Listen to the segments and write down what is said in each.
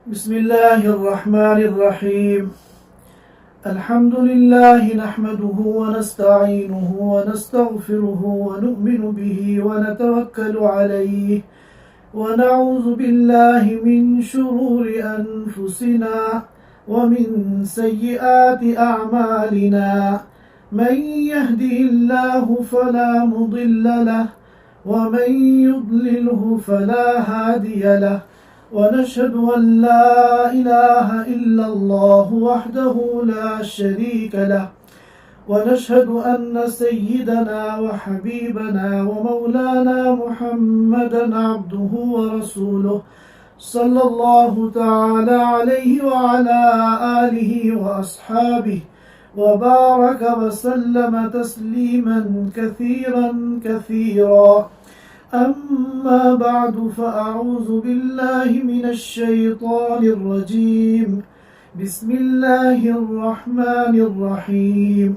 بسم الله الرحمن الرحيم. الحمد لله نحمده ونستعينه ونستغفره ونؤمن به ونتوكل عليه ونعوذ بالله من شرور أنفسنا ومن سيئات أعمالنا. من يهده الله فلا مضل له ومن يضلله فلا هادي له. ونشهد أن لا إله إلا الله وحده لا شريك له. ونشهد أن سيدنا وحبيبنا ومولانا محمدا عبده ورسوله صلى الله تعالى عليه وعلى آله وأصحابه وبارك وسلم تسليما كثيرا كثيرا. أما بعد فأعوذ بالله من الشيطان الرجيم. بسم الله الرحمن الرحيم.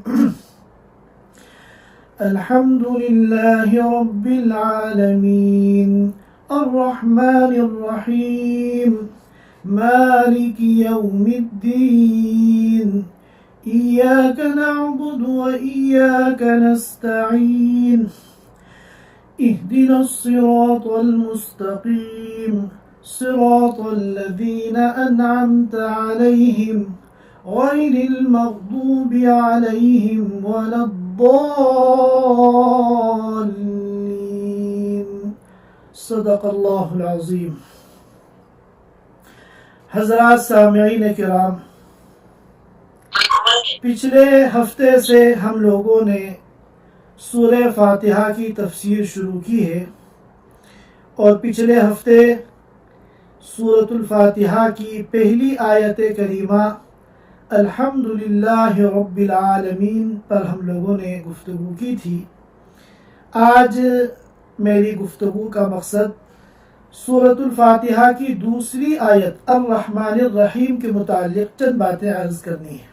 الحمد لله رب العالمين الرحمن الرحيم مالك يوم الدين. إياك نعبد وإياك نستعين. اهدنا الصراط المستقيم صراط الذين أنعمت عليهم غير المغضوب عليهم ولا الضالين. صدق اللہ العظیم. حضرات سامعین کرام، پچھلے ہفتے سے ہم لوگوں نے سورہ فاتحہ کی تفسیر شروع کی ہے، اور پچھلے ہفتے سورۃ الفاتحہ کی پہلی آیت کریمہ الحمدللہ رب العالمین پر ہم لوگوں نے گفتگو کی تھی. آج میری گفتگو کا مقصد سورۃ الفاتحہ کی دوسری آیت الرحمن الرحیم کے متعلق چند باتیں عرض کرنی ہیں.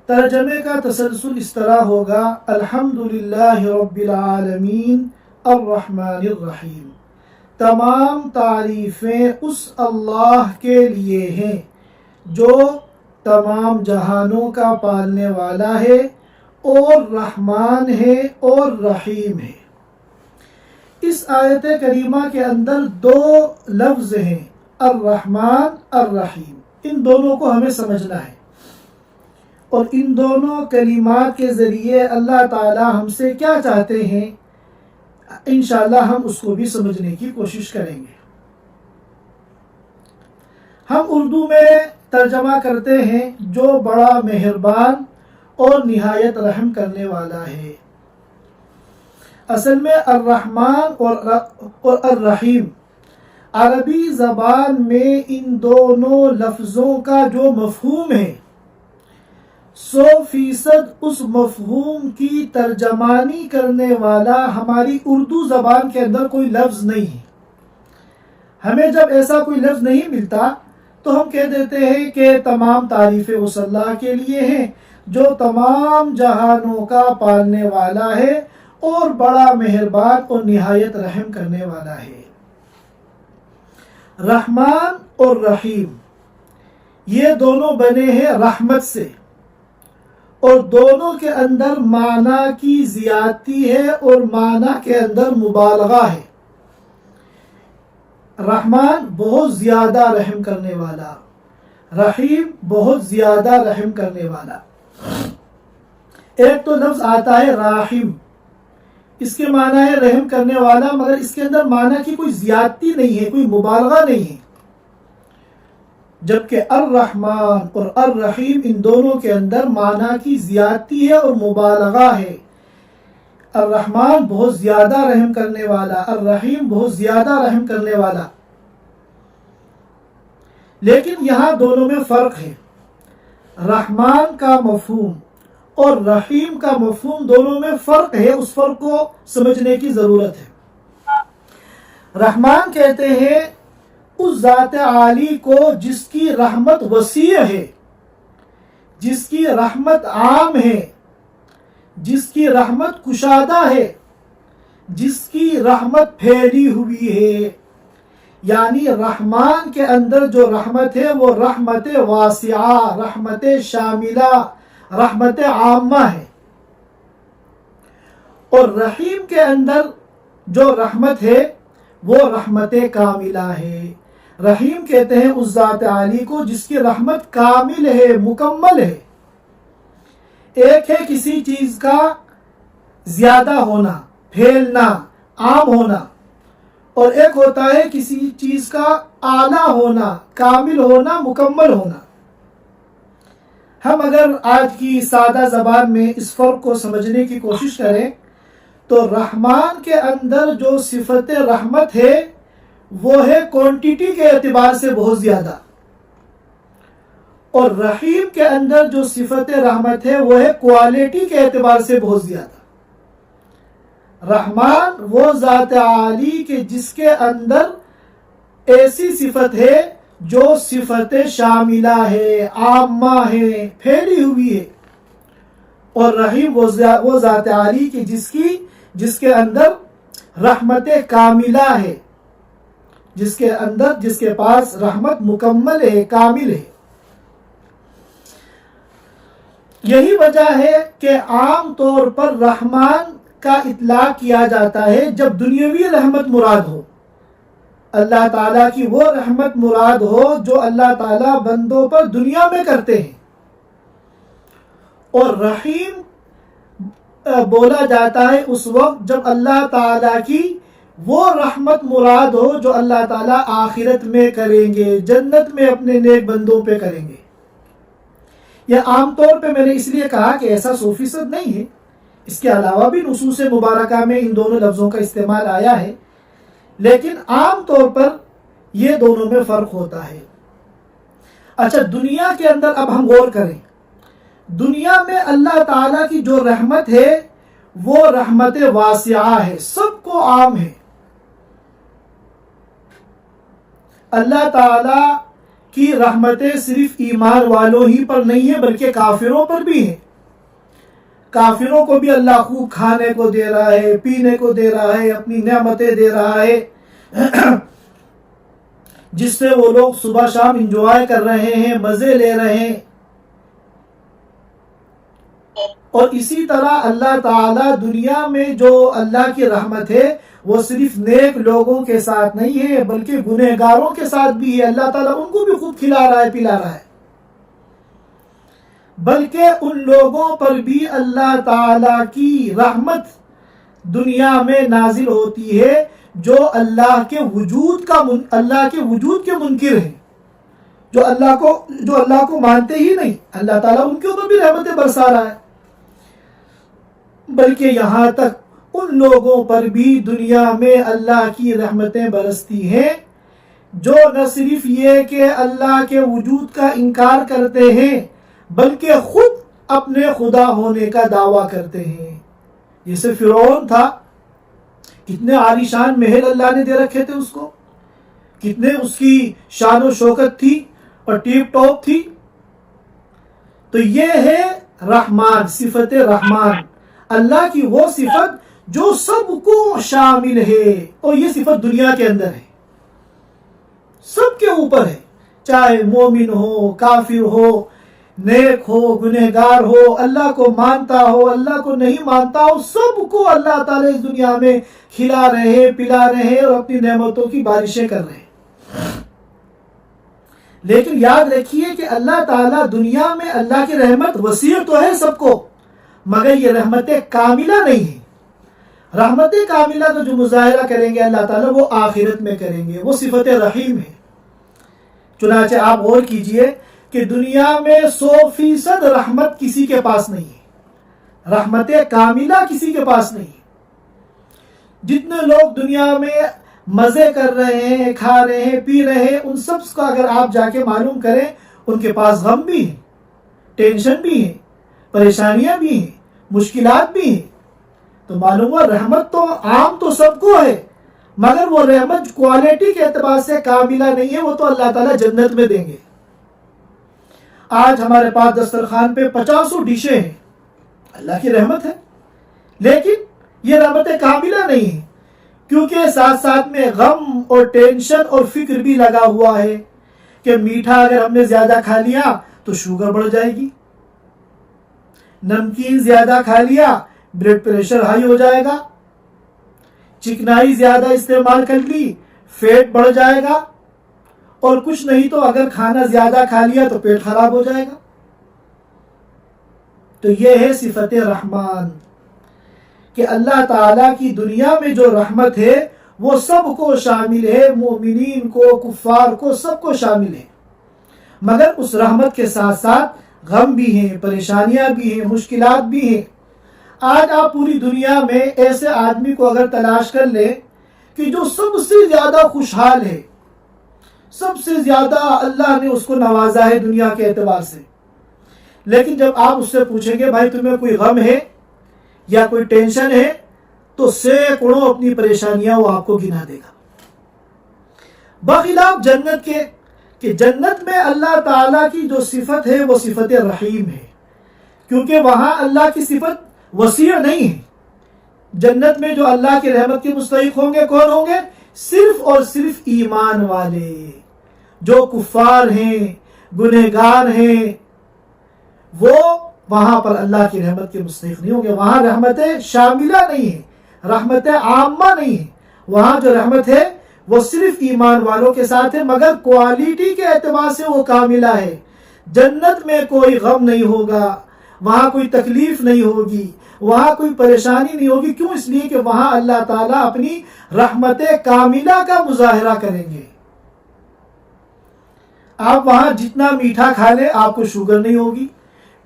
ترجمے کا تسلسل اس طرح ہوگا: الحمدللہ رب العالمین الرحمن الرحیم. تمام تعریفیں اس اللہ کے لیے ہیں جو تمام جہانوں کا پالنے والا ہے اور رحمان ہے اور رحیم ہے. اس آیت کریمہ کے اندر دو لفظ ہیں، الرحمن الرحیم. ان دونوں کو ہمیں سمجھنا ہے، اور ان دونوں کلمات کے ذریعے اللہ تعالی ہم سے کیا چاہتے ہیں انشاءاللہ ہم اس کو بھی سمجھنے کی کوشش کریں گے. ہم اردو میں ترجمہ کرتے ہیں جو بڑا مہربان اور نہایت رحم کرنے والا ہے. اصل میں الرحمن اور الرحیم عربی زبان میں ان دونوں لفظوں کا جو مفہوم ہے 100% اس مفہوم کی ترجمانی کرنے والا ہماری اردو زبان کے اندر کوئی لفظ نہیں ہے. ہمیں جب ایسا کوئی لفظ نہیں ملتا تو ہم کہہ دیتے ہیں کہ تمام تعریفیں اس اللہ کے لیے ہیں جو تمام جہانوں کا پالنے والا ہے اور بڑا مہربان اور نہایت رحم کرنے والا ہے. رحمان اور رحیم یہ دونوں بنے ہیں رحمت سے، اور دونوں کے اندر معنی کی زیادتی ہے اور معنی کے اندر مبالغہ ہے. رحمان بہت زیادہ رحم کرنے والا، رحیم بہت زیادہ رحم کرنے والا. ایک تو لفظ آتا ہے راحم، اس کے معنی ہے رحم کرنے والا، مگر اس کے اندر معنی کی کوئی زیادتی نہیں ہے، کوئی مبالغہ نہیں ہے. جبکہ الرحمن اور الرحیم ان دونوں کے اندر معنی کی زیادتی ہے اور مبالغہ ہے. الرحمن بہت زیادہ رحم کرنے والا، الرحیم بہت زیادہ رحم کرنے والا. لیکن یہاں دونوں میں فرق ہے. رحمان کا مفہوم اور رحیم کا مفہوم دونوں میں فرق ہے، اس فرق کو سمجھنے کی ضرورت ہے. رحمان کہتے ہیں اس ذات عالی کو جس کی رحمت وسیع ہے، جس کی رحمت عام ہے، جس کی رحمت کشادہ ہے، جس کی رحمت پھیلی ہوئی ہے. یعنی رحمان کے اندر جو رحمت ہے وہ رحمت واسعہ، رحمت شاملہ، رحمت عامہ ہے، اور رحیم کے اندر جو رحمت ہے وہ رحمت کاملہ ہے۔ رحیم کہتے ہیں اس ذات عالی کو جس کی رحمت کامل ہے، مکمل ہے۔ ایک ہے کسی چیز کا زیادہ ہونا، پھیلنا، عام ہونا، اور ایک ہوتا ہے کسی چیز کا اعلیٰ ہونا، کامل ہونا، مکمل ہونا۔ ہم اگر آج کی سادہ زبان میں اس فرق کو سمجھنے کی کوشش کریں تو رحمان کے اندر جو صفت رحمت ہے وہ ہے کوانٹیٹی کے اعتبار سے بہت زیادہ، اور رحیم کے اندر جو صفت رحمت ہے وہ ہے کوالٹی کے اعتبار سے بہت زیادہ۔ رحمان وہ ذات عالی کے جس کے اندر ایسی صفت ہے جو صفت شاملہ ہے، عامہ ہے، پھیلی ہوئی ہے، اور رحیم وہ ذات عالی کی جس کے اندر رحمت کاملہ ہے، جس کے پاس رحمت مکمل ہے، کامل ہے۔ یہی وجہ ہے کہ عام طور پر رحمان کا اطلاق کیا جاتا ہے جب دنیاوی رحمت مراد ہو، اللہ تعالیٰ کی وہ رحمت مراد ہو جو اللہ تعالیٰ بندوں پر دنیا میں کرتے ہیں، اور رحیم بولا جاتا ہے اس وقت جب اللہ تعالیٰ کی وہ رحمت مراد ہو جو اللہ تعالیٰ آخرت میں کریں گے، جنت میں اپنے نیک بندوں پہ کریں گے۔ یہ عام طور پہ میں نے اس لیے کہا کہ ایسا 100% نہیں ہے، اس کے علاوہ بھی نصوص مبارکہ میں ان دونوں لفظوں کا استعمال آیا ہے، لیکن عام طور پر یہ دونوں میں فرق ہوتا ہے۔ اچھا، دنیا کے اندر اب ہم غور کریں، دنیا میں اللہ تعالیٰ کی جو رحمت ہے وہ رحمت واسعہ ہے، سب کو عام ہے۔ اللہ تعالیٰ کی رحمتیں صرف ایمان والوں ہی پر نہیں ہیں بلکہ کافروں پر بھی ہیں۔ کافروں کو بھی اللہ خوب کھانے کو دے رہا ہے، پینے کو دے رہا ہے، اپنی نعمتیں دے رہا ہے جس سے وہ لوگ صبح شام انجوائے کر رہے ہیں، مزے لے رہے ہیں۔ اور اسی طرح اللہ تعالیٰ دنیا میں جو اللہ کی رحمت ہے وہ صرف نیک لوگوں کے ساتھ نہیں ہے بلکہ گنہگاروں کے ساتھ بھی ہے۔ اللہ تعالیٰ ان کو بھی خوب کھلا رہا ہے، پلا رہا ہے، بلکہ ان لوگوں پر بھی اللہ تعالیٰ کی رحمت دنیا میں نازل ہوتی ہے جو اللہ کے وجود کے منکر ہیں، جو اللہ کو مانتے ہی نہیں۔ اللہ تعالیٰ ان کے اوپر بھی رحمتیں برسا رہا ہے، بلکہ یہاں تک ان لوگوں پر بھی دنیا میں اللہ کی رحمتیں برستی ہیں جو نہ صرف یہ کہ اللہ کے وجود کا انکار کرتے ہیں بلکہ خود اپنے خدا ہونے کا دعویٰ کرتے ہیں۔ جیسے فرعون تھا، کتنے عالی شان محل اللہ نے دے رکھے تھے اس کو، کتنے اس کی شان و شوکت تھی اور ٹیپ ٹاپ تھی۔ تو یہ ہے رحمان، صفت رحمان، اللہ کی وہ صفت جو سب کو شامل ہے، اور یہ صفت دنیا کے اندر ہے، سب کے اوپر ہے، چاہے مومن ہو، کافر ہو، نیک ہو، گنہگار ہو، اللہ کو مانتا ہو، اللہ کو نہیں مانتا ہو، سب کو اللہ تعالیٰ اس دنیا میں کھلا رہے، پلا رہے اور اپنی نعمتوں کی بارشیں کر رہے۔ لیکن یاد رکھیے کہ اللہ تعالیٰ دنیا میں اللہ کی رحمت وسیع تو ہے سب کو، مگر یہ رحمت کاملہ نہیں ہے۔ رحمت کاملہ کا جو مظاہرہ کریں گے اللہ تعالیٰ وہ آخرت میں کریں گے، وہ صفت رحیم ہے۔ چنانچہ آپ غور کیجئے کہ دنیا میں 100% رحمت کسی کے پاس نہیں ہے، رحمت کاملہ کسی کے پاس نہیں ہے۔ جتنے لوگ دنیا میں مزے کر رہے ہیں، کھا رہے ہیں، پی رہے ہیں، ان سب کو اگر آپ جا کے معلوم کریں ان کے پاس غم بھی ہیں، ٹینشن بھی ہیں، پریشانیاں بھی ہیں، مشکلات بھی ہیں۔ تو معلوم ہوا رحمت تو عام تو سب کو ہے، مگر وہ رحمت کوالٹی کے اعتبار سے کاملہ نہیں ہے، وہ تو اللہ تعالیٰ جنت میں دیں گے۔ آج ہمارے پاس دسترخوان پہ 50 ڈشیں ہیں، اللہ کی رحمت ہے، لیکن یہ رحمت کاملہ نہیں ہے۔ کیونکہ ساتھ ساتھ میں غم اور ٹینشن اور فکر بھی لگا ہوا ہے کہ میٹھا اگر ہم نے زیادہ کھا لیا تو شوگر بڑھ جائے گی، نمکین زیادہ کھا لیا بلڈ پریشر ہائی ہو جائے گا، چکنائی زیادہ استعمال کر لی فیٹ بڑھ جائے گا، اور کچھ نہیں تو اگر کھانا زیادہ کھا لیا تو پیٹ خراب ہو جائے گا۔ تو یہ ہے صفت رحمان کہ اللہ تعالیٰ کی دنیا میں جو رحمت ہے وہ سب کو شامل ہے، مومنین کو، کفار کو، سب کو شامل ہے، مگر اس رحمت کے ساتھ ساتھ غم بھی ہیں، پریشانیاں بھی ہیں، مشکلات بھی ہیں۔ آج آپ پوری دنیا میں ایسے آدمی کو اگر تلاش کر لیں کہ جو سب سے زیادہ خوشحال ہے، سب سے زیادہ اللہ نے اس کو نوازا ہے دنیا کے اعتبار سے، لیکن جب آپ اس سے پوچھیں گے بھائی تمہیں کوئی غم ہے یا کوئی ٹینشن ہے، تو سینکڑوں اپنی پریشانیاں وہ آپ کو گنا دے گا۔ بخلاف جنت کے کہ جنت میں اللہ تعالیٰ کی جو صفت ہے وہ صفت رحیم ہے، کیونکہ وہاں اللہ کی صفت وسیع نہیں ہے۔ جنت میں جو اللہ کی رحمت کے مستحق ہوں گے کون ہوں گے؟ صرف اور صرف ایمان والے، جو کفار ہیں، گنہگار ہیں، وہ وہاں پر اللہ کی رحمت کے مستحق نہیں ہوں گے۔ وہاں رحمتیں شاملہ نہیں ہیں، رحمتیں عامہ نہیں ہیں، وہاں جو رحمت ہے وہ صرف ایمان والوں کے ساتھ ہے، مگر کوالٹی کے اعتبار سے وہ کاملہ ہے۔ جنت میں کوئی غم نہیں ہوگا، وہاں کوئی تکلیف نہیں ہوگی، وہاں کوئی پریشانی نہیں ہوگی۔ کیوں؟ اس لیے کہ وہاں اللہ تعالیٰ اپنی رحمت کاملہ کا مظاہرہ کریں گے۔ آپ وہاں جتنا میٹھا کھا لیں آپ کو شوگر نہیں ہوگی،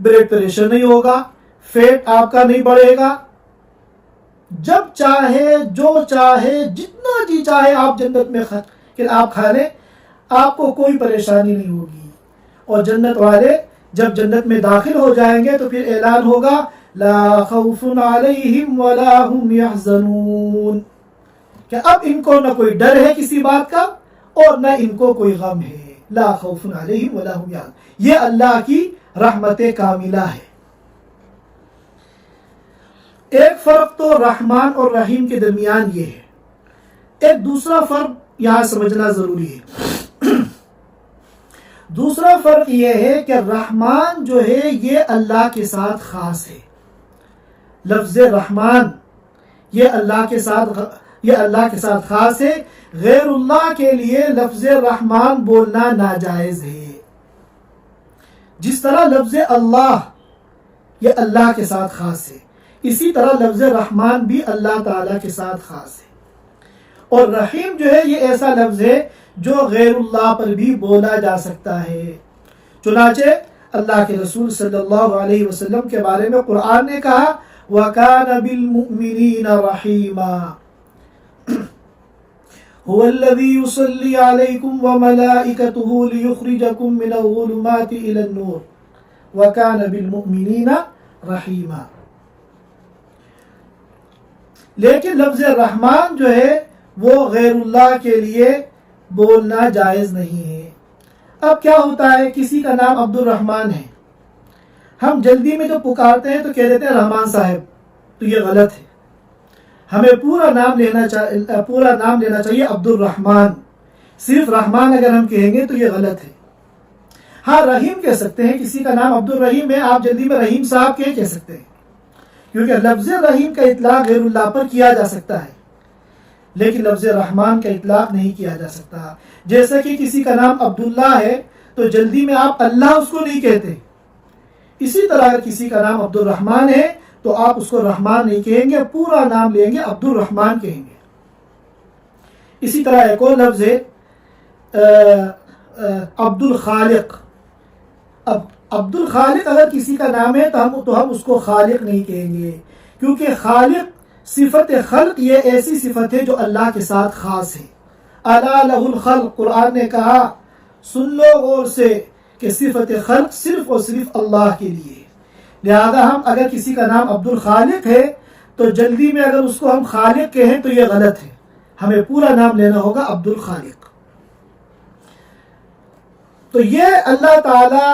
بلڈ پریشر نہیں ہوگا، فیٹ آپ کا نہیں بڑھے گا۔ جب چاہے، جو چاہے، جتنا جی چاہے آپ جنت میں آپ کھا لیں، آپ کو کوئی پریشانی نہیں ہوگی۔ اور جنت والے جب جنت میں داخل ہو جائیں گے تو پھر اعلان ہوگا لا خوف علیہم ولا هم یحزنون، کہ اب ان کو نہ کوئی ڈر ہے کسی بات کا اور نہ ان کو کوئی غم ہے۔ لا خوف علیہم ولا هم یحزنون، یہ اللہ کی رحمت کاملہ ہے۔ ایک فرق تو رحمان اور رحیم کے درمیان یہ ہے، ایک دوسرا فرق یہاں سمجھنا ضروری ہے۔ دوسرا فرق یہ ہے کہ رحمان جو ہے یہ اللہ کے ساتھ خاص ہے۔ لفظ رحمان یہ اللہ کے ساتھ خاص ہے، غیر اللہ کے لیے لفظ رحمان بولنا ناجائز ہے۔ جس طرح لفظ اللہ یہ اللہ کے ساتھ خاص ہے، اسی طرح لفظ رحمان بھی اللہ تعالیٰ کے ساتھ خاص ہے۔ اور رحیم جو ہے یہ ایسا لفظ ہے جو غیر اللہ پر بھی بولا جا سکتا ہے۔ چنانچہ اللہ کے رسول صلی اللہ علیہ وسلم کے بارے میں قرآن نے کہا وَكَانَ بِالْمُؤْمِنِينَ رَحِيمًا هُوَ الَّذِي يُصَلِّي عَلَيْكُمْ وَمَلَائِكَتُهُ لِيُخْرِجَكُمْ مِنَ الظُّلُمَاتِ إِلَى النُّورِ وَكَانَ بِالْمُؤْمِنِينَ رَحِيمًا۔ لیکن لفظ رحمان جو ہے وہ غیر اللہ کے لیے بولنا جائز نہیں ہے۔ اب کیا ہوتا ہے، کسی کا نام عبد الرحمن ہے، ہم جلدی میں جو پکارتے ہیں تو کہہ دیتے ہیں رحمان صاحب، تو یہ غلط ہے۔ ہمیں پورا نام لینا چاہیے عبد الرحمن۔ صرف رحمان اگر ہم کہیں گے تو یہ غلط ہے۔ ہاں رحیم کہہ سکتے ہیں، کسی کا نام عبد الرحیم ہے، آپ جلدی میں رحیم صاحب کہہ سکتے ہیں، کیونکہ لفظ رحیم کا اطلاق غیر اللہ پر کیا جا سکتا ہے، لیکن لفظ رحمان کا اطلاق نہیں کیا جا سکتا۔ جیسا کہ کسی کا نام عبداللہ ہے تو جلدی میں آپ اللہ اس کو نہیں کہتے، اسی طرح اگر کسی کا نام عبد الرحمن ہے تو آپ اس کو رحمان نہیں کہیں گے، پورا نام لیں گے، عبد الرحمن کہیں گے۔ اسی طرح ایک اور لفظ ہے عبد الخالق۔ اب عبد الخالق اگر کسی کا نام ہے تو ہم اس کو خالق نہیں کہیں گے، کیونکہ خالق صفت خلق یہ ایسی صفت ہے جو اللہ کے ساتھ خاص ہے۔ الا لہ الخلق، قرآن نے کہا سن لو غور سے کہ صفت خلق صرف اور صرف اللہ کے لیے ہے۔ لہذا ہم اگر کسی کا نام عبد الخالق ہے تو جلدی میں اگر اس کو ہم خالق کہیں تو یہ غلط ہے، ہمیں پورا نام لینا ہوگا عبد الخالق۔ تو یہ اللہ تعالی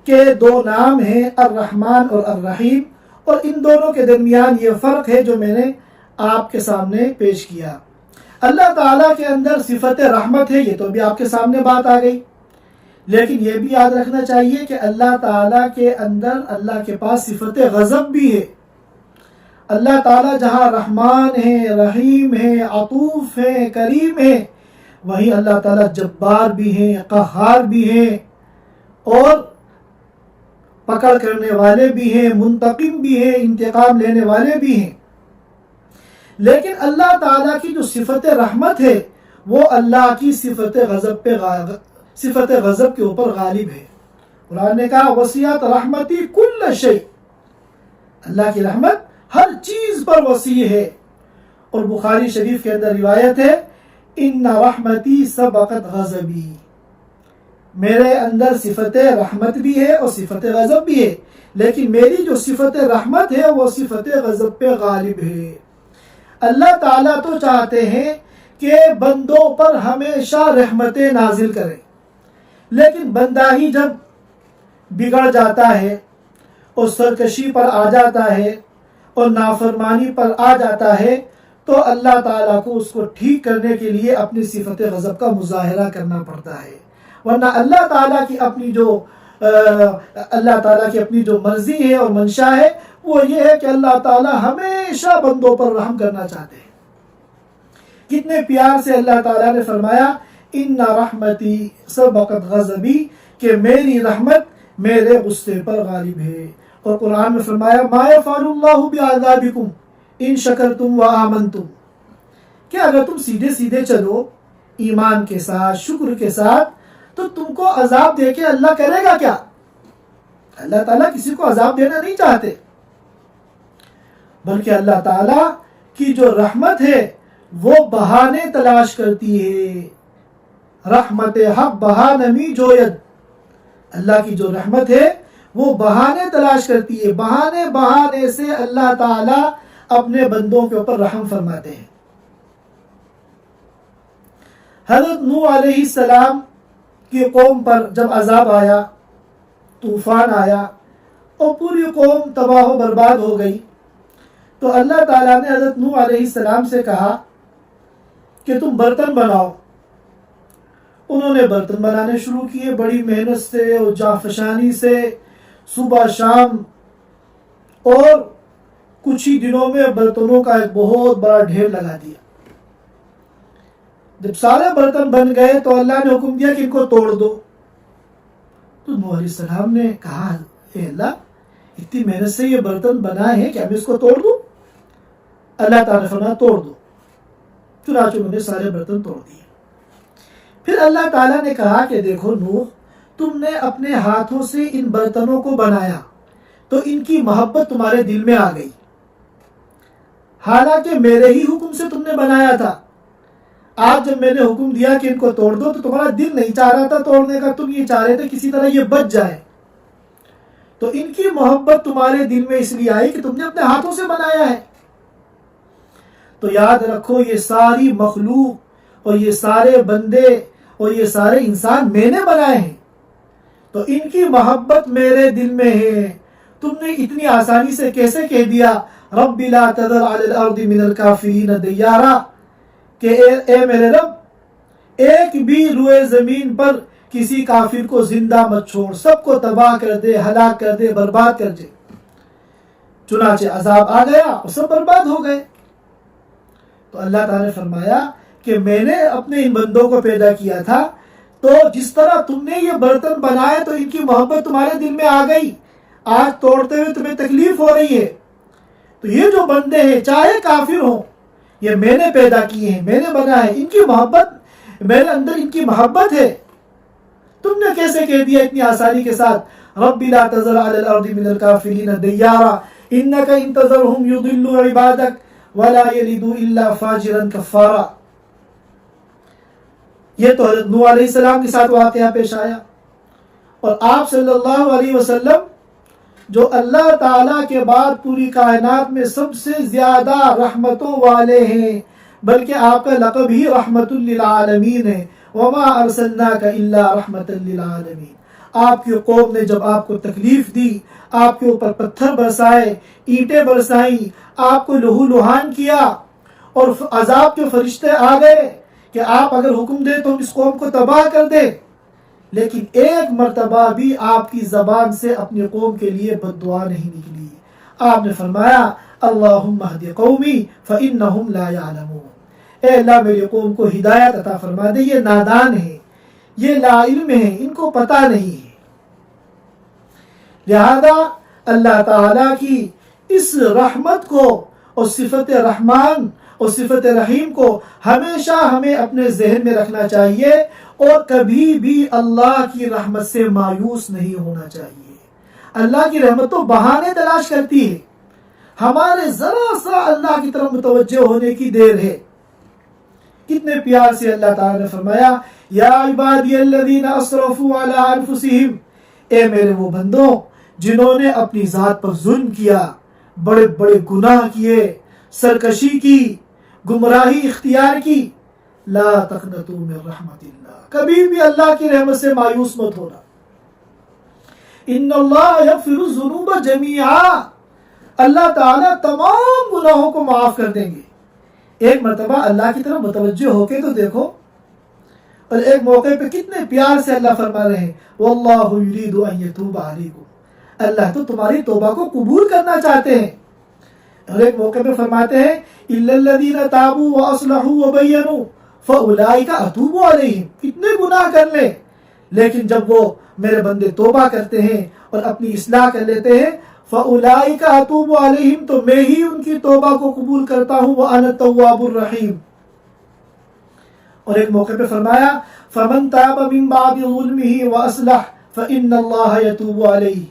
کے دو نام ہیں، الرحمن اور الرحیم، اور ان دونوں کے درمیان یہ فرق ہے جو میں نے آپ کے سامنے پیش کیا۔ اللہ تعالیٰ کے اندر صفت رحمت ہے، یہ تو بھی آپ کے سامنے بات آ گئی، لیکن یہ بھی یاد رکھنا چاہیے کہ اللہ تعالیٰ کے اندر اللہ کے پاس صفت غضب بھی ہے۔ اللہ تعالیٰ جہاں رحمان ہے، رحیم ہے، عطوف ہے، کریم ہے، وہیں اللہ تعالیٰ جبار بھی ہیں، قہار بھی ہیں، اور پکڑ کرنے والے بھی ہیں، منتقم بھی ہیں، انتقام لینے والے بھی ہیں۔ لیکن اللہ تعالیٰ کی جو صفت رحمت ہے وہ اللہ کی صفت غضب کے اوپر غالب ہے۔ قرآن نے کہا وسعت رحمتی کل شیء، اللہ کی رحمت ہر چیز پر وسیع ہے۔ اور بخاری شریف کے اندر روایت ہے ان رحمتی سبقت غضبی، میرے اندر صفت رحمت بھی ہے اور صفت غضب بھی ہے، لیکن میری جو صفت رحمت ہے وہ صفت غضب پہ غالب ہے۔ اللہ تعالیٰ تو چاہتے ہیں کہ بندوں پر ہمیشہ رحمتیں نازل کریں، لیکن بندہ ہی جب بگڑ جاتا ہے اور سرکشی پر آ جاتا ہے اور نافرمانی پر آ جاتا ہے تو اللہ تعالیٰ کو اس کو ٹھیک کرنے کے لیے اپنی صفت غضب کا مظاہرہ کرنا پڑتا ہے، ورنہ اللہ تعالیٰ کی اپنی جو مرضی ہے اور منشا ہے وہ یہ ہے کہ اللہ تعالیٰ ہمیشہ بندوں پر رحم کرنا چاہتے ہیں۔ کتنے پیار سے اللہ تعالیٰ نے فرمایا ان رحمتی سبقت غضبی، کہ میری رحمت میرے غصے پر غالب ہے۔ اور قرآن میں فرمایا ما یفعل اللہ بعذابکم ان شکرتم وآمنتم، کہ اگر تم سیدھے سیدھے چلو ایمان کے ساتھ، شکر کے ساتھ، تو تم کو عذاب دے کے اللہ کرے گا کیا؟ اللہ تعالیٰ کسی کو عذاب دینا نہیں چاہتے، بلکہ اللہ تعالیٰ کی جو رحمت ہے وہ بہانے تلاش کرتی ہے۔ رحمت حق بہانمی جوید، اللہ کی جو رحمت ہے وہ بہانے تلاش کرتی ہے، بہانے سے اللہ تعالیٰ اپنے بندوں کے اوپر رحم فرماتے ہیں۔ حضرت نوح علیہ السلام کی قوم پر جب عذاب آیا، طوفان آیا اور پوری قوم تباہ و برباد ہو گئی، تو اللہ تعالیٰ نے حضرت نوح علیہ السلام سے کہا کہ تم برتن بناؤ۔ انہوں نے برتن بنانے شروع کیے بڑی محنت سے اور جانفشانی سے، صبح شام، اور کچھ ہی دنوں میں برتنوں کا ایک بہت بڑا ڈھیر لگا دیا۔ جب سارے برتن بن گئے تو اللہ نے حکم دیا کہ ان کو توڑ دو۔ تو نوح علیہ السلام نے کہا اے اللہ، اتنی محنت سے یہ برتن بنائے ہیں کہ اب اس کو توڑ دوں؟ اللہ تعالیٰ نے فرمایا توڑ دو۔ چنانچہ انہوں نے سارے برتن توڑ دیے۔ پھر اللہ تعالیٰ نے کہا کہ دیکھو نوح، تم نے اپنے ہاتھوں سے ان برتنوں کو بنایا تو ان کی محبت تمہارے دل میں آ گئی، حالانکہ میرے ہی حکم سے تم نے بنایا تھا۔ آج جب میں نے حکم دیا کہ ان کو توڑ دو تو تمہارا دل نہیں چاہ رہا تھا توڑنے کا، تم یہ چاہ رہے تھے کسی طرح یہ بچ جائے، تو ان کی محبت تمہارے دل میں اس لیے آئی کہ تم نے اپنے ہاتھوں سے بنایا ہے۔ تو یاد رکھو یہ ساری مخلوق اور یہ سارے بندے اور یہ سارے انسان میں نے بنائے ہیں، تو ان کی محبت میرے دل میں ہے۔ تم نے اتنی آسانی سے کیسے کہہ دیا رب لا تذر علی الارض من الکافرین دیارا، کہ اے میرے رب ایک بھی روئے زمین پر کسی کافر کو زندہ مت چھوڑ، سب کو تباہ کر دے، ہلاک کر دے، برباد کر دے۔ چنانچہ عذاب آ گیا اور سب برباد ہو گئے۔ تو اللہ تعالیٰ نے فرمایا کہ میں نے اپنے ان بندوں کو پیدا کیا تھا، تو جس طرح تم نے یہ برتن بنائے تو ان کی محبت تمہارے دل میں آ گئی، آج توڑتے ہوئے تمہیں تکلیف ہو رہی ہے، تو یہ جو بندے ہیں چاہے کافر ہوں، یہ میں نے پیدا کیے ہیں، میں نے بنائے ہیں، ان کی محبت میرے اندر، ان کی محبت ہے۔ تم نے کیسے کہہ دیا اتنی آسانی کے ساتھ رب لا تذر علی الارض من الکافرین دیارا انک ان تذرهم یضلوا عبادک ولا یلدوا الا فاجرا کفارا۔ یہ تو حضرت نوح علیہ السلام کے ساتھ واقعہ پیش آیا، اور آپ صلی اللہ علیہ وسلم جو اللہ تعالیٰ کے بعد پوری کائنات میں سب سے زیادہ رحمتوں والے ہیں، بلکہ آپ کا لقب ہی رحمت للعالمین ہے، وما ارسلناک الا رحمت للعالمین۔ آپ کی قوم نے جب آپ کو تکلیف دی، آپ کے اوپر پتھر برسائے، اینٹیں برسائیں، آپ کو لہو لہان کیا، اور عذاب کے فرشتے آ گئے کہ آپ اگر حکم دیں تو ہم اس قوم کو تباہ کر دیں، لیکن ایک مرتبہ بھی آپ کی زبان سے اپنی قوم کے لیے بد دعا نہیں نکلی۔ آپ نے فرمایا اللہم اہد قومی فإنہم لا یعلمون، اے اللہ میری قوم کو ہدایت عطا فرما دے، یہ نادان ہے، یہ لا علم ہے، ان کو پتہ نہیں ہے۔ لہذا اللہ تعالیٰ کی اس رحمت کو اور صفت رحمان اور صفت رحیم کو ہمیشہ ہمیں اپنے ذہن میں رکھنا چاہیے، اور کبھی بھی اللہ کی رحمت سے مایوس نہیں ہونا چاہیے۔ اللہ کی رحمت تو بہانے تلاش کرتی ہے، ہمارے ذرا سا اللہ کی طرف متوجہ ہونے کی دیر ہے۔ کتنے پیار سے اللہ تعالیٰ نے فرمایا یا عبادی الذین اسرفوا علی انفسہم، اے میرے وہ بندوں جنہوں نے اپنی ذات پر ظلم کیا، بڑے بڑے گناہ کیے، سرکشی کی، گمراہی اختیار کی، لا تقنطوا من رحمت اللہ، کبھی بھی اللہ کی رحمت سے مایوس مت ہونا۔ ان اللہ یغفر الذنوب جمیعا، اللہ تعالیٰ تمام گناہوں کو معاف کر دیں گے۔ ایک مرتبہ اللہ کی طرف متوجہ ہو کے تو دیکھو، اور ایک موقع پہ کتنے پیار سے اللہ فرما رہے ہیں واللہ یرید ان یتوب علیکم، اللہ تو تمہاری توبہ کو قبول کرنا چاہتے ہیں۔ اور ایک موقع پہ فرماتے ہیں الا الذین تابوا واصلحوا وبینوا فاولئک اتوب علیہم، کتنے گناہ کر لیں لیکن جب وہ میرے بندے توبہ کرتے ہیں اور اپنی اصلاح کر لیتے ہیں فاولئک اتوب علیہم، تو میں ہی ان کی توبہ کو قبول کرتا ہوں، وانا التواب الرحیم۔ اور ایک موقع پہ فرمایا فمن تاب من بعد ظلمه واصلح فان اللہ یتوب علیہ،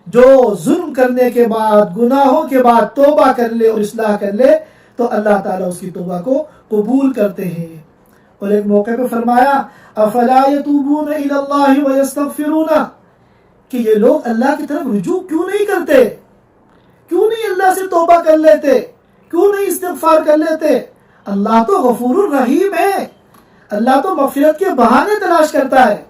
جو ظلم کرنے کے بعد، گناہوں کے بعد توبہ کر لے اور اصلاح کر لے تو اللہ تعالیٰ اس کی توبہ کو قبول کرتے ہیں۔ اور ایک موقع پہ فرمایا افلا یتوبون الی اللہ ویستغفرون، کہ یہ لوگ اللہ کی طرف رجوع کیوں نہیں کرتے، کیوں نہیں اللہ سے توبہ کر لیتے، کیوں نہیں استغفار کر لیتے؟ اللہ تو غفور الرحیم ہے، اللہ تو مغفرت کے بہانے تلاش کرتا ہے۔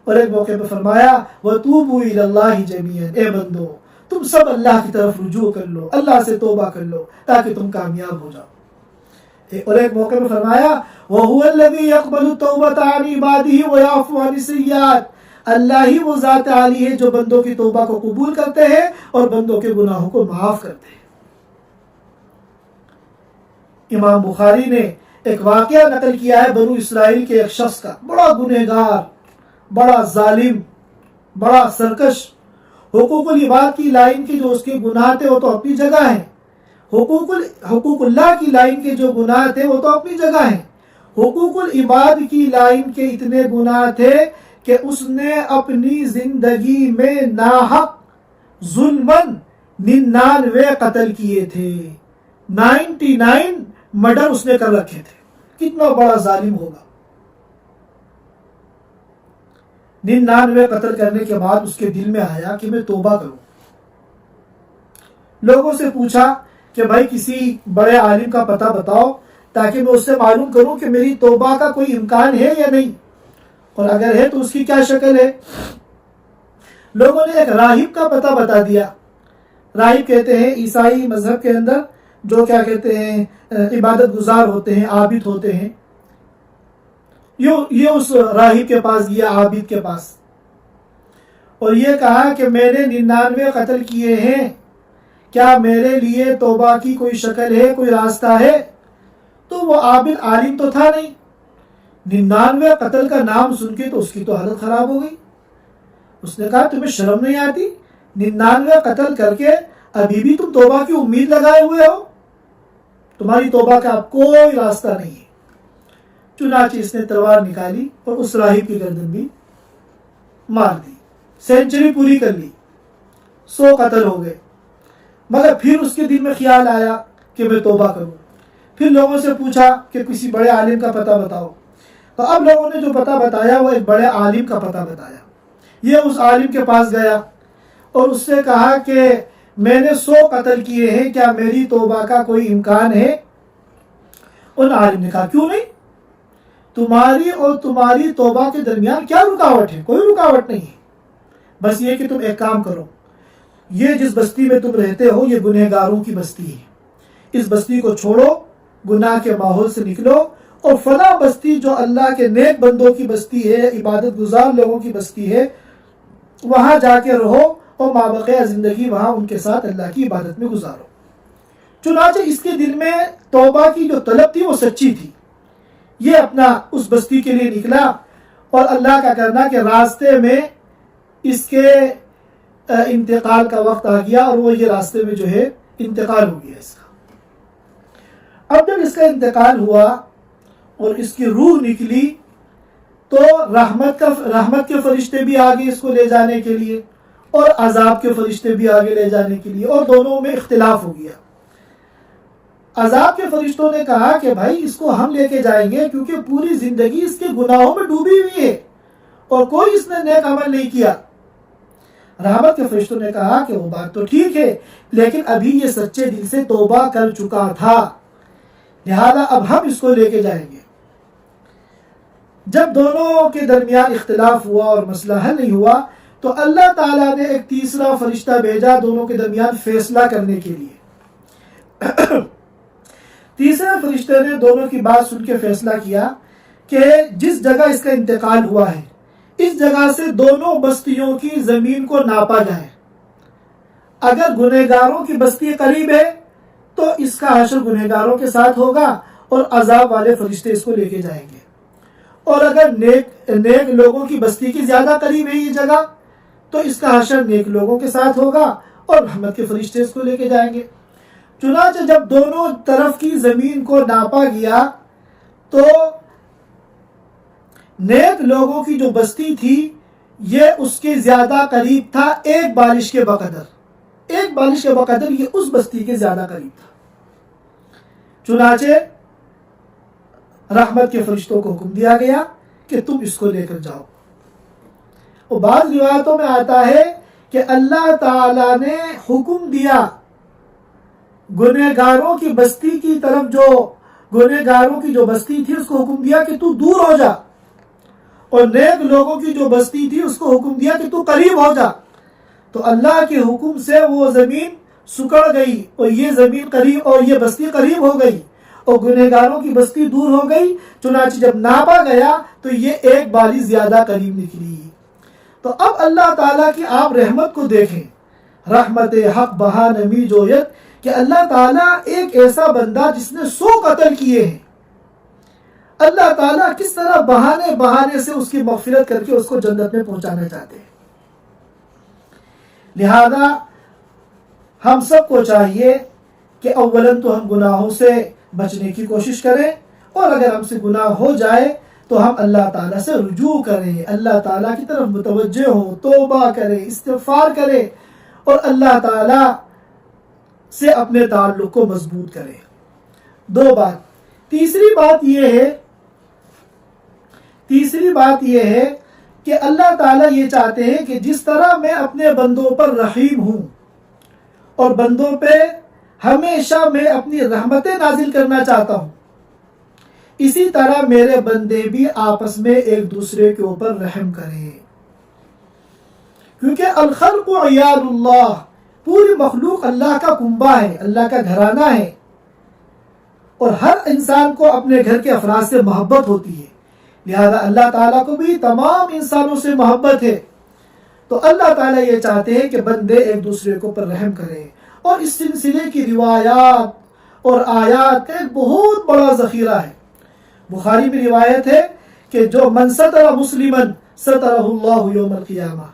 اور ایک موقع پہ فرمایا وَتُوبُوا إِلَى اللَّهِ جَمِيعًا، اے بندو تم سب اللہ کی طرف رجوع کر لو، اللہ سے توبہ کر لو تاکہ تم کامیاب ہو جاؤ۔ اور ایک موقع پہ فرمایا وَهُوَ الَّذِي يَقْبَلُ التَّوْبَةَ عَنْ عِبَادِهِ وَيَعْفُو عَنِ السَّيِّئَاتِ، اللہ ہی وہ ذات عالی ہے جو بندوں کی توبہ کو قبول کرتے ہیں اور بندوں کے گناہوں کو معاف کرتے ہیں۔ امام بخاری نے ایک واقعہ نقل کیا ہے بنو اسرائیل کے ایک شخص کا، بڑا گنہگار، بڑا ظالم، بڑا سرکش، حقوق العباد کی لائن کے جو اس کے گناہ تھے وہ تو اپنی جگہ ہیں، حقوق اللہ کی لائن کے جو گناہ تھے وہ تو اپنی جگہ ہیں، حقوق العباد کی لائن کے اتنے گناہ تھے کہ اس نے اپنی زندگی میں ناحق ظلمن 99 قتل کیے تھے، 99 مرڈر اس نے کر رکھے تھے۔ کتنا بڑا ظالم ہوگا۔ 99 قتل کرنے کے بعد اس کے دل میں آیا کہ میں توبہ کروں۔ لوگوں سے پوچھا کہ بھائی کسی بڑے عالم کا پتہ بتاؤ تاکہ میں اس سے معلوم کروں کہ میری توبہ کا کوئی امکان ہے یا نہیں، اور اگر ہے تو اس کی کیا شکل ہے۔ لوگوں نے ایک راہب کا پتہ بتا دیا۔ راہب کہتے ہیں عیسائی مذہب کے اندر جو کیا کہتے ہیں عبادت گزار ہوتے ہیں، عابد ہوتے ہیں۔ یہ اس راہب کے پاس گیا، عابد کے پاس، اور یہ کہا کہ میں نے 99 قتل کیے ہیں، کیا میرے لیے توبہ کی کوئی شکل ہے، کوئی راستہ ہے؟ تو وہ عابد عالم تو تھا نہیں، 99 قتل کا نام سن کے تو اس کی تو حالت خراب ہو گئی۔ اس نے کہا تمہیں شرم نہیں آتی؟ 99 قتل کر کے ابھی بھی تم توبہ کی امید لگائے ہوئے ہو، تمہاری توبہ کا اب کوئی راستہ نہیں ہے۔ چنانچہ اس نے تلوار نکالی اور اس راہب کی گردن بھی مار دی، سینچری پوری کر لی، 100 قتل ہو گئے۔ مگر پھر اس کے دل میں خیال آیا کہ میں توبہ کروں۔ پھر لوگوں سے پوچھا کہ کسی بڑے عالم کا پتہ بتاؤ، تو اب لوگوں نے جو پتہ بتایا وہ ایک بڑے عالم کا پتہ بتایا۔ یہ اس عالم کے پاس گیا اور اس سے کہا کہ میں نے 100 قتل کیے ہیں، کیا میری توبہ کا کوئی امکان ہے؟ ان عالم نے کہا کیوں نہیں، تمہاری اور تمہاری توبہ کے درمیان کیا رکاوٹ ہے؟ کوئی رکاوٹ نہیں ہے، بس یہ کہ تم ایک کام کرو، یہ جس بستی میں تم رہتے ہو یہ گنہگاروں کی بستی ہے، اس بستی کو چھوڑو، گناہ کے ماحول سے نکلو، اور فلاں بستی جو اللہ کے نیک بندوں کی بستی ہے، عبادت گزار لوگوں کی بستی ہے، وہاں جا کے رہو اور مابقیہ زندگی وہاں ان کے ساتھ اللہ کی عبادت میں گزارو۔ چنانچہ اس کے دل میں توبہ کی جو طلب تھی وہ سچی تھی، یہ اپنا اس بستی کے لیے نکلا، اور اللہ کا کرنا کہ راستے میں اس کے انتقال کا وقت آ گیا، اور وہ یہ راستے میں جو ہے انتقال ہو گیا اس کا۔ اب جب اس کا انتقال ہوا اور اس کی روح نکلی تو رحمت کے فرشتے بھی آگے اس کو لے جانے کے لیے، اور عذاب کے فرشتے بھی آگے لے جانے کے لیے، اور دونوں میں اختلاف ہو گیا۔ عذاب کے فرشتوں نے کہا کہ بھائی اس کو ہم لے کے جائیں گے، کیونکہ پوری زندگی اس کے گناہوں میں ڈوبی ہوئی ہے اور کوئی اس نے نیک عمل نہیں کیا۔ رحمت کے فرشتوں نے کہا کہ وہ بات تو ٹھیک ہے، لیکن ابھی یہ سچے دل سے توبہ کر چکا تھا، لہذا اب ہم اس کو لے کے جائیں گے۔ جب دونوں کے درمیان اختلاف ہوا اور مسئلہ حل نہیں ہوا تو اللہ تعالیٰ نے ایک تیسرا فرشتہ بھیجا دونوں کے درمیان فیصلہ کرنے کے لیے۔ تیسرے فرشتے نے دونوں کی بات سن کے فیصلہ کیا کہ جس جگہ اس کا انتقال ہوا ہے اس جگہ سے دونوں بستیوں کی زمین کو ناپا جائے، اگر گنہگاروں کی بستی قریب ہے تو اس کا حشر گنہگاروں کے ساتھ ہوگا اور عذاب والے فرشتے اس کو لے کے جائیں گے، اور اگر نیک لوگوں کی بستی کی زیادہ قریب ہے یہ جگہ تو اس کا حشر نیک لوگوں کے ساتھ ہوگا اور رحمت کے فرشتے اس کو لے کے جائیں گے۔ چنانچہ جب دونوں طرف کی زمین کو ناپا گیا تو نیک لوگوں کی جو بستی تھی یہ اس کے زیادہ قریب تھا ایک بالش کے بقدر یہ اس بستی کے زیادہ قریب تھا۔ چنانچہ رحمت کے فرشتوں کو حکم دیا گیا کہ تم اس کو لے کر جاؤ۔ اور بعض روایتوں میں آتا ہے کہ اللہ تعالی نے حکم دیا گنہگاروں کی بستی کی طرف، جو گنہگاروں کی جو بستی تھی اس کو حکم دیا کہ تو دور ہو جا، اور نیک لوگوں کی جو بستی تھی اس کو حکم دیا کہ تو قریب ہو جا۔ تو اللہ کے حکم سے وہ زمین سکڑ گئی اور یہ زمین قریب اور یہ بستی قریب ہو گئی اور گنہگاروں کی بستی دور ہو گئی۔ چنانچہ جب ناپا گیا تو یہ ایک بالی زیادہ قریب نکلی۔ تو اب اللہ تعالیٰ کی آپ رحمت کو دیکھیں، رحمت حق بہا نمی جویت، کہ اللہ تعالیٰ ایک ایسا بندہ جس نے 100 قتل کیے ہیں، اللہ تعالیٰ کس طرح بہانے سے اس کی مغفرت کر کے اس کو جنت میں پہنچانا چاہتے ہیں۔ لہذا ہم سب کو چاہیے کہ اولاً تو ہم گناہوں سے بچنے کی کوشش کریں، اور اگر ہم سے گناہ ہو جائے تو ہم اللہ تعالیٰ سے رجوع کریں، اللہ تعالیٰ کی طرف متوجہ ہوں، توبہ کریں، استغفار کریں، اور اللہ تعالیٰ سے اپنے تعلق کو مضبوط کریں۔ دو بات۔ تیسری بات یہ ہے کہ اللہ تعالیٰ یہ چاہتے ہیں کہ جس طرح میں اپنے بندوں پر رحیم ہوں اور بندوں پہ ہمیشہ میں اپنی رحمتیں نازل کرنا چاہتا ہوں، اسی طرح میرے بندے بھی آپس میں ایک دوسرے کے اوپر رحم کریں، کیونکہ الخلق عیال اللہ، پوری مخلوق اللہ کا کنبہ ہے، اللہ کا گھرانہ ہے، اور ہر انسان کو اپنے گھر کے افراد سے محبت ہوتی ہے، لہذا اللہ تعالیٰ کو بھی تمام انسانوں سے محبت ہے۔ تو اللہ تعالیٰ یہ چاہتے ہیں کہ بندے ایک دوسرے کے اوپر رحم کریں، اور اس سلسلے کی روایات اور آیات کا ایک بہت بڑا ذخیرہ ہے۔ بخاری میں روایت ہے کہ جو من ستر مسلمن سترہ اللہ یوم القیامہ،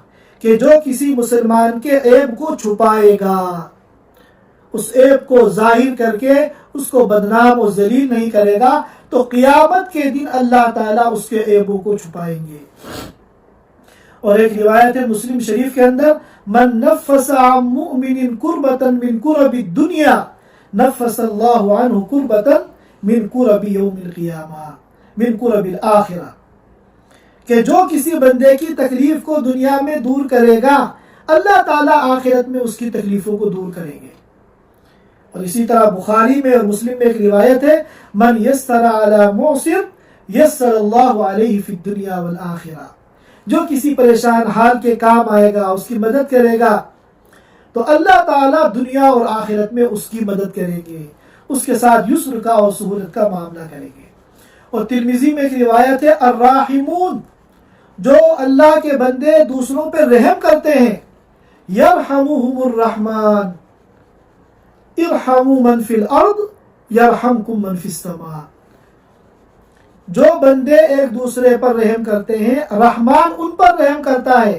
کہ جو کسی مسلمان کے عیب کو چھپائے گا، اس عیب کو ظاہر کر کے اس کو بدنام اور ذلیل نہیں کرے گا، تو قیامت کے دن اللہ تعالیٰ اس کے عیبوں کو چھپائیں گے۔ اور ایک روایت ہے مسلم شریف کے اندر، من نفس عن مؤمن کربتا من کرب الدنیا نفس اللہ عنہ کربتا من کرب یوم القیامہ من کرب الآخرہ، کہ جو کسی بندے کی تکلیف کو دنیا میں دور کرے گا اللہ تعالیٰ آخرت میں اس کی تکلیفوں کو دور کریں گے۔ اور اسی طرح بخاری میں اور مسلم میں ایک روایت ہے، من یسر علی معسر یسر اللہ علیہ فی الدنیا والآخرہ، جو کسی پریشان حال کے کام آئے گا، اس کی مدد کرے گا، تو اللہ تعالیٰ دنیا اور آخرت میں اس کی مدد کریں گے، اس کے ساتھ یسر کا اور سہولت کا معاملہ کریں گے۔ اور ترمذی میں ایک روایت ہے، الراحمون، جو اللہ کے بندے دوسروں پہ رحم کرتے ہیں، یرحمہم الرحمن ارحموا من فی الارض یرحمکم من فی السماء، جو بندے ایک دوسرے پر رحم کرتے ہیں رحمان ان پر رحم کرتا ہے،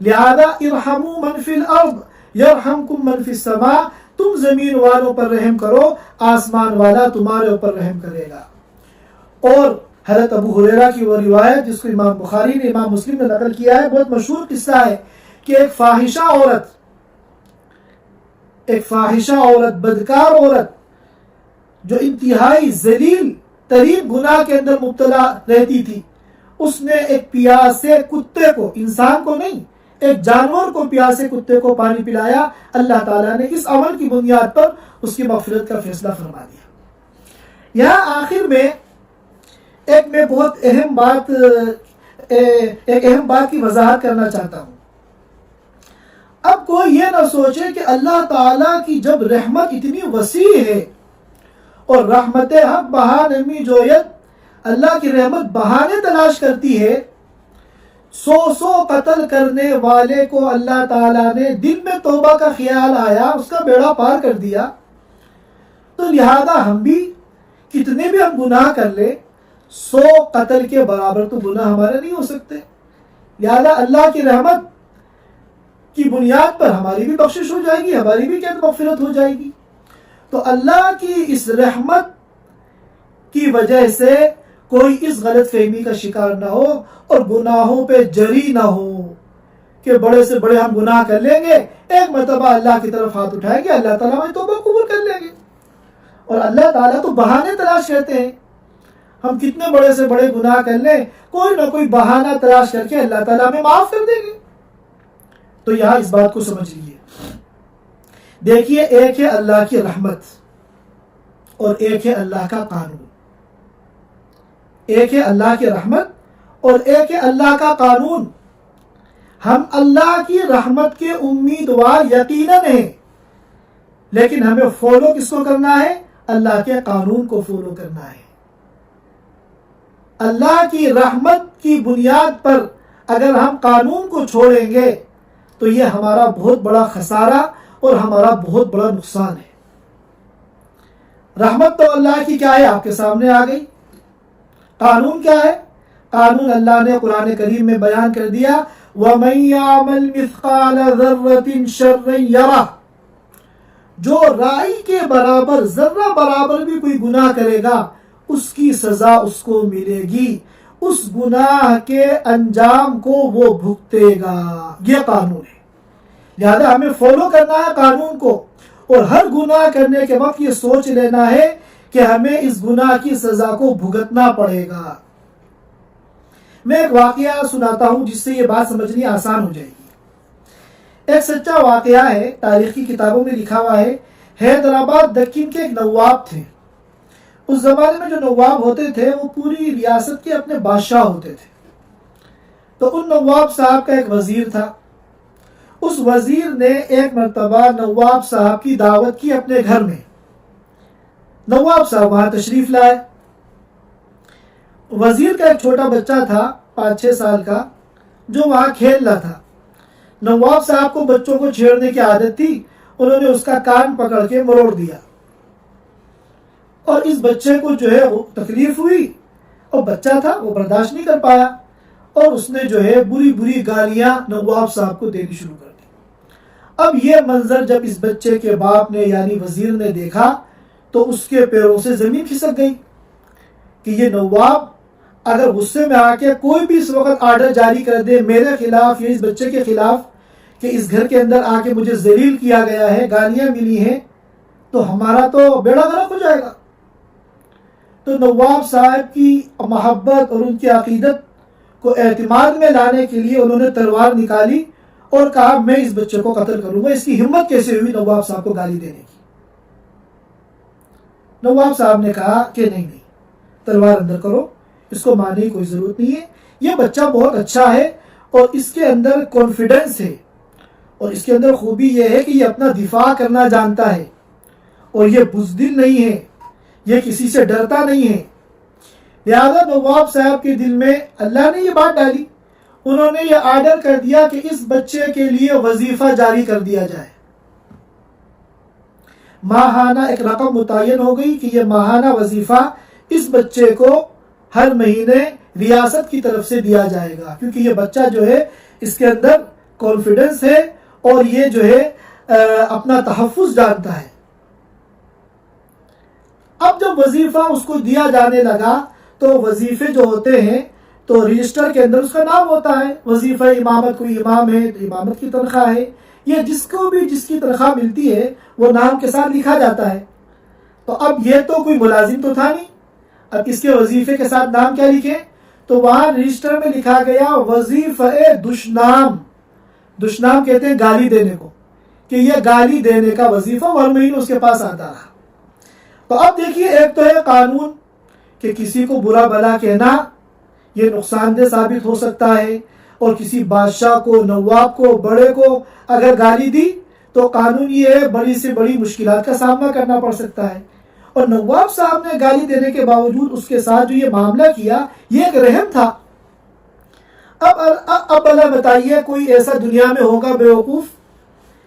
لہذا ارحموا من فی الارض یرحمکم من فی السماء، تم زمین والوں پر رحم کرو، آسمان والا تمہارے اوپر رحم کرے گا۔ اور حضرت ابو ہریرہ کی وہ روایت جس کو امام بخاری نے امام مسلم نے نقل کیا ہے، بہت مشہور قصہ ہے کہ ایک فاحشہ عورت بدکار عورت جو انتہائی ذلیل ترین گناہ کے اندر مبتلا رہتی تھی، اس نے ایک پیاسے کتے کو، انسان کو نہیں، ایک جانور کو، پیاسے کتے کو پانی پلایا، اللہ تعالیٰ نے اس عمل کی بنیاد پر اس کی مغفرت کا فیصلہ فرما دیا۔ یہاں آخر میں میں بہت اہم بات کی وضاحت کرنا چاہتا ہوں۔ اب کوئی یہ نہ سوچے کہ اللہ تعالیٰ کی جب رحمت اتنی وسیع ہے اور رحمت حق بہانمی جویت، اللہ کی رحمت بہانے تلاش کرتی ہے، 100 قتل کرنے والے کو اللہ تعالیٰ نے دل میں توبہ کا خیال آیا، اس کا بیڑا پار کر دیا، تو لہذا ہم بھی کتنے بھی ہم گناہ کر لیں، 100 قتل کے برابر تو گناہ ہمارے نہیں ہو سکتے، لہذا اللہ کی رحمت کی بنیاد پر ہماری بھی بخشش ہو جائے گی، ہماری بھی کیا مغفرت ہو جائے گی۔ تو اللہ کی اس رحمت کی وجہ سے کوئی اس غلط فہمی کا شکار نہ ہو اور گناہوں پہ جری نہ ہو کہ بڑے سے بڑے ہم گناہ کر لیں گے، ایک مرتبہ اللہ کی طرف ہاتھ اٹھائیں گے، اللہ تعالیٰ ہمیں توبہ قبول کر لیں گے۔ اور اللہ تعالیٰ تو بہانے تلاش کرتے ہیں، ہم کتنے بڑے سے بڑے گناہ کر لیں، کوئی نہ کوئی بہانہ تلاش کر کے اللہ تعالیٰ ہمیں معاف کر دیں گے۔ تو یہاں اس بات کو سمجھ لیجیے، دیکھیے، ایک ہے اللہ کی رحمت اور ایک ہے اللہ کا قانون، ایک ہے اللہ کی رحمت اور ایک ہے اللہ کا قانون۔ ہم اللہ کی رحمت کے امیدوار یقیناً ہیں، لیکن ہمیں فالو کس کو کرنا ہے؟ اللہ کے قانون کو فالو کرنا ہے۔ اللہ کی رحمت کی بنیاد پر اگر ہم قانون کو چھوڑیں گے تو یہ ہمارا بہت بڑا خسارہ اور ہمارا بہت بڑا نقصان ہے۔ رحمت تو اللہ کی کیا ہے، آپ کے سامنے آ گئی۔ قانون کیا ہے؟ قانون اللہ نے قرآن کریم میں بیان کر دیا، وَمَن يَعْمَلْ مِثْقَالَ ذَرَّةٍ شَرًّا يَرَهُ، جو رائی کے برابر، ذرہ برابر بھی کوئی گناہ کرے گا، اس کی سزا اس کو ملے گی، اس گناہ کے انجام کو وہ بھگتے گا۔ یہ قانون ہے، لہذا ہمیں فالو کرنا ہے قانون کو، اور ہر گناہ کرنے کے وقت یہ سوچ لینا ہے کہ ہمیں اس گناہ کی سزا کو بھگتنا پڑے گا۔ میں ایک واقعہ سناتا ہوں جس سے یہ بات سمجھنی آسان ہو جائے گی۔ ایک سچا واقعہ ہے، تاریخ کی کتابوں میں لکھا ہوا ہے۔ حیدرآباد دکن کے ایک نواب تھے۔ اس زمانے میں جو نواب ہوتے تھے وہ پوری ریاست کے اپنے بادشاہ ہوتے تھے۔ تو ان نواب صاحب کا ایک وزیر تھا۔ اس وزیر نے ایک مرتبہ نواب صاحب کی دعوت کی اپنے گھر میں۔ نواب صاحب وہاں تشریف لائے۔ وزیر کا ایک چھوٹا بچہ تھا 5-6 سال کا جو وہاں کھیل رہا تھا۔ نواب صاحب کو بچوں کو چھیڑنے کی عادت تھی، انہوں نے اس کا کان پکڑ کے مروڑ دیا، اور اس بچے کو جو ہے وہ تکلیف ہوئی، اور بچہ تھا وہ برداشت نہیں کر پایا، اور اس نے جو ہے بری بری گالیاں نواب صاحب کو دینی شروع کر دی۔ اب یہ منظر جب اس بچے کے باپ نے یعنی وزیر نے دیکھا تو اس کے پیروں سے زمین کھسک گئی کہ یہ نواب اگر غصے میں آ کے کوئی بھی اس وقت آرڈر جاری کر دے میرے خلاف یا اس بچے کے خلاف کہ اس گھر کے اندر آ کے مجھے ذلیل کیا گیا ہے، گالیاں ملی ہیں، تو ہمارا تو بیڑا غرق ہو جائے گا۔ تو نواب صاحب کی محبت اور ان کی عقیدت کو اعتماد میں لانے کے لیے انہوں نے تلوار نکالی اور کہا میں اس بچے کو قتل کروں گا۔ اس کی ہمت کیسے ہوئی نواب صاحب کو گالی دینے کی؟ نواب صاحب نے کہا کہ نہیں، تلوار اندر کرو، اس کو ماننے کی کوئی ضرورت نہیں ہے. یہ بچہ بہت اچھا ہے اور اس کے اندر کانفیڈنس ہے، اور اس کے اندر خوبی یہ ہے کہ یہ اپنا دفاع کرنا جانتا ہے، اور یہ بزدل نہیں ہے، یہ کسی سے ڈرتا نہیں ہے. لہذا نواب صاحب کے دل میں اللہ نے یہ بات ڈالی، انہوں نے یہ آرڈر کر دیا کہ اس بچے کے لیے وظیفہ جاری کر دیا جائے. ماہانہ ایک رقم متعین ہو گئی کہ یہ ماہانہ وظیفہ اس بچے کو ہر مہینے ریاست کی طرف سے دیا جائے گا، کیونکہ یہ بچہ جو ہے اس کے اندر کانفیڈنس ہے اور یہ جو ہے اپنا تحفظ جانتا ہے. اب جب وظیفہ اس کو دیا جانے لگا تو وظیفے جو ہوتے ہیں تو رجسٹر کے اندر اس کا نام ہوتا ہے. وظیفہ امامت، کوئی امام ہے تو امامت کی تنخواہ ہے. یہ جس کو بھی جس کی تنخواہ ملتی ہے وہ نام کے ساتھ لکھا جاتا ہے. تو اب یہ تو کوئی ملازم تو تھا نہیں، اب اس کے وظیفے کے ساتھ نام کیا لکھیں؟ تو وہاں رجسٹر میں لکھا گیا وظیفہ دشنام. دشنام کہتے ہیں گالی دینے کو، کہ یہ گالی دینے کا وظیفہ ہر مہینے اس کے پاس آتا رہا. تو اب دیکھیے، ایک تو ہے قانون کہ کسی کو برا بلا کہنا یہ نقصان دہ ثابت ہو سکتا ہے، اور کسی بادشاہ کو، نواب کو، بڑے کو اگر گالی دی تو قانون یہ ہے بڑی سے بڑی مشکلات کا سامنا کرنا پڑ سکتا ہے. اور نواب صاحب نے گالی دینے کے باوجود اس کے ساتھ جو یہ معاملہ کیا یہ ایک رحم تھا. اب اللہ بتائیے کوئی ایسا دنیا میں ہوگا بیوقوف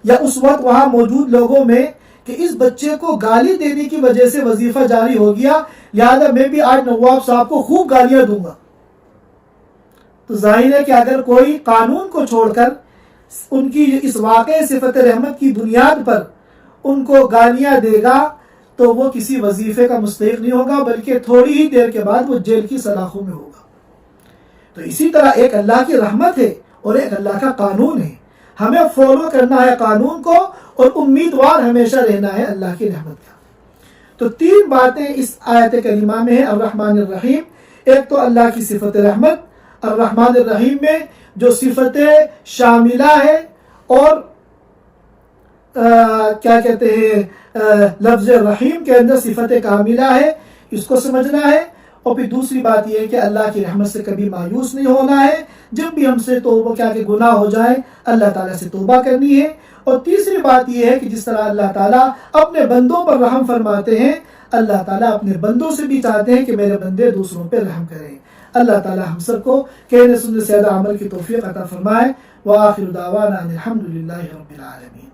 یا اس وقت وہاں موجود لوگوں میں کہ اس بچے کو گالی دینے کی وجہ سے وظیفہ جاری ہو گیا، لہذا میں بھی آج نواب صاحب کو خوب گالیاں دوں گا. تو ظاہر ہے کہ اگر کوئی قانون کو چھوڑ کر ان کی اس واقع صفت رحمت کی بنیاد پر ان کو گالیاں دے گا تو وہ کسی وظیفے کا مستحق نہیں ہوگا، بلکہ تھوڑی ہی دیر کے بعد وہ جیل کی سلاخوں میں ہوگا. تو اسی طرح ایک اللہ کی رحمت ہے اور ایک اللہ کا قانون ہے. ہمیں فالو کرنا ہے قانون کو اور امیدوار ہمیشہ رہنا ہے اللہ کی رحمت کا. تو تین باتیں اس آیت کریمہ میں ہیں. الرحمن الرحیم، ایک تو اللہ کی صفت رحمت. الرحمن الرحیم میں جو صفت شاملہ ہے اور کیا کہتے ہیں لفظ رحیم کے اندر صفت کاملہ ہے، اس کو سمجھنا ہے. اور پھر دوسری بات یہ ہے کہ اللہ کی رحمت سے کبھی مایوس نہیں ہونا ہے. جب بھی ہم سے توبہ کیا کہ گناہ ہو جائے اللہ تعالیٰ سے توبہ کرنی ہے. اور تیسری بات یہ ہے کہ جس طرح اللہ تعالیٰ اپنے بندوں پر رحم فرماتے ہیں، اللہ تعالیٰ اپنے بندوں سے بھی چاہتے ہیں کہ میرے بندے دوسروں پہ رحم کریں. اللہ تعالیٰ ہم سب کو کہنے سننے سے زیادہ عمل کی توفیق عطا فرمائے. وآخر دعوانا ان الحمد للہ رب العالمین.